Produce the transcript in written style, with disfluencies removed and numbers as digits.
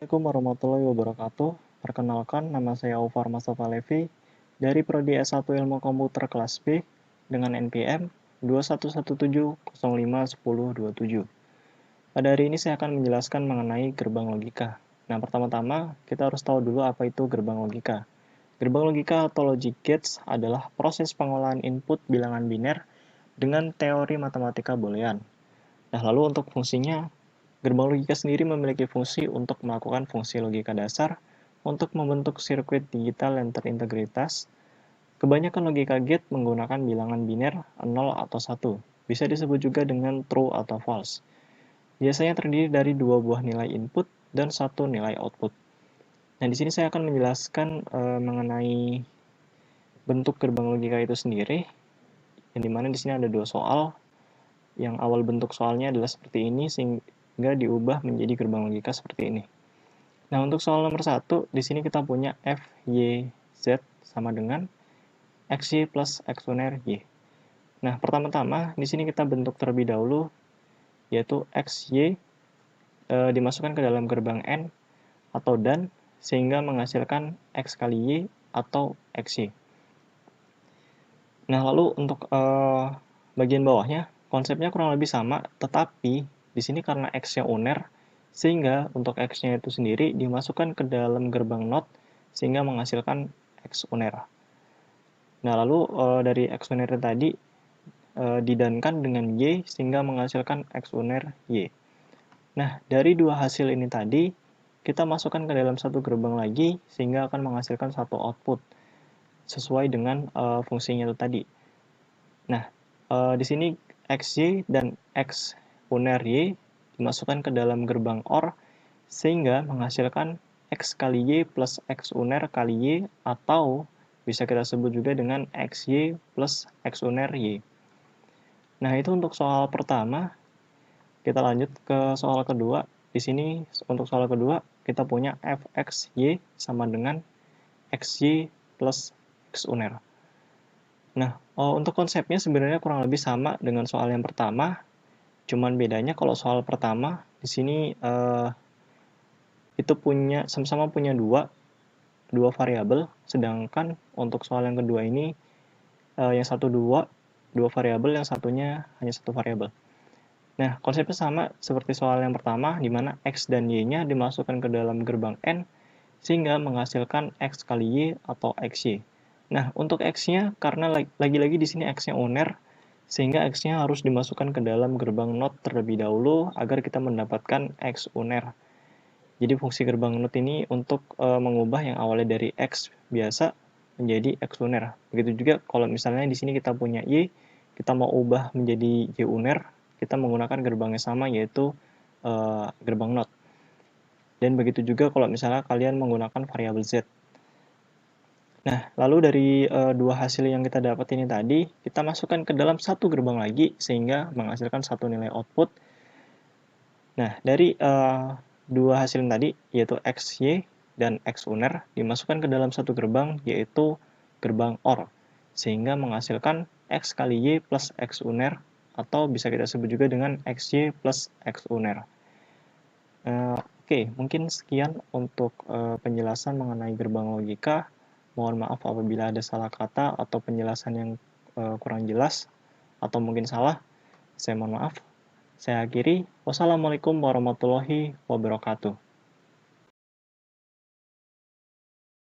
Assalamualaikum warahmatullahi wabarakatuh. Perkenalkan, nama saya Aufar Mustafa Levi dari Prodi S1 Ilmu Komputer kelas B dengan NPM 2117051027. Pada hari ini saya akan menjelaskan mengenai gerbang logika. Nah, pertama-tama kita harus tahu dulu apa itu gerbang logika. Gerbang logika atau logic gates adalah proses pengolahan input bilangan biner dengan teori matematika boolean. Nah, lalu untuk fungsinya, gerbang logika sendiri memiliki fungsi untuk melakukan fungsi logika dasar untuk membentuk sirkuit digital yang terintegritas. Kebanyakan logika gate menggunakan bilangan biner 0 atau 1. Bisa disebut juga dengan true atau false. Biasanya terdiri dari dua buah nilai input dan satu nilai output. Nah, di sini saya akan menjelaskan mengenai bentuk gerbang logika itu sendiri, yang dimana di sini ada dua soal. Yang awal bentuk soalnya adalah seperti ini, sehingga diubah menjadi gerbang logika seperti ini. Nah, untuk soal nomor 1, di sini kita punya f, y, z sama dengan xy plus x uner y. Nah, pertama-tama di sini kita bentuk terlebih dahulu, yaitu xy dimasukkan ke dalam gerbang n atau dan, sehingga menghasilkan x kali y atau xy. Nah, lalu untuk bagian bawahnya, konsepnya kurang lebih sama, tetapi di sini karena x-nya uner, sehingga untuk x-nya itu sendiri dimasukkan ke dalam gerbang not, sehingga menghasilkan x uner. Nah, lalu dari x uner tadi didankan dengan y, sehingga menghasilkan x uner y. Nah, dari dua hasil ini tadi, kita masukkan ke dalam satu gerbang lagi, sehingga akan menghasilkan satu output, sesuai dengan fungsinya itu tadi. Nah, di sini xy dan x uner y dimasukkan ke dalam gerbang OR, sehingga menghasilkan x kali y plus x uner kali y, atau bisa kita sebut juga dengan xy plus x uner y. Nah, itu untuk soal pertama. Kita lanjut ke soal kedua. Di sini untuk soal kedua, kita punya fxy sama dengan xy plus x uner. Nah, untuk konsepnya sebenarnya kurang lebih sama dengan soal yang pertama, cuman bedanya kalau soal pertama di sini itu sama-sama punya dua variabel, sedangkan untuk soal yang kedua ini yang satu dua variabel, yang satunya hanya satu variabel. Nah, konsepnya sama seperti soal yang pertama, di mana x dan y-nya dimasukkan ke dalam gerbang n, sehingga menghasilkan x kali y atau xy. Nah, untuk x-nya, karena lagi-lagi di sini x-nya uner, sehingga x-nya harus dimasukkan ke dalam gerbang not terlebih dahulu agar kita mendapatkan x uner. Jadi fungsi gerbang not ini untuk mengubah yang awalnya dari x biasa menjadi x uner. Begitu juga kalau misalnya di sini kita punya y, kita mau ubah menjadi y uner, kita menggunakan gerbang yang sama, yaitu gerbang not. Dan begitu juga kalau misalnya kalian menggunakan variabel z. Nah, lalu dari dua hasil yang kita dapat ini tadi, kita masukkan ke dalam satu gerbang lagi, sehingga menghasilkan satu nilai output. Nah, dari dua hasil tadi, yaitu xy dan x uner, dimasukkan ke dalam satu gerbang, yaitu gerbang OR, sehingga menghasilkan x kali y plus x uner, atau bisa kita sebut juga dengan xy plus x uner. Oke, mungkin sekian untuk penjelasan mengenai gerbang logika. Mohon maaf apabila ada salah kata atau penjelasan yang kurang jelas atau mungkin salah. Saya mohon maaf. Saya akhiri. Wassalamualaikum warahmatullahi wabarakatuh.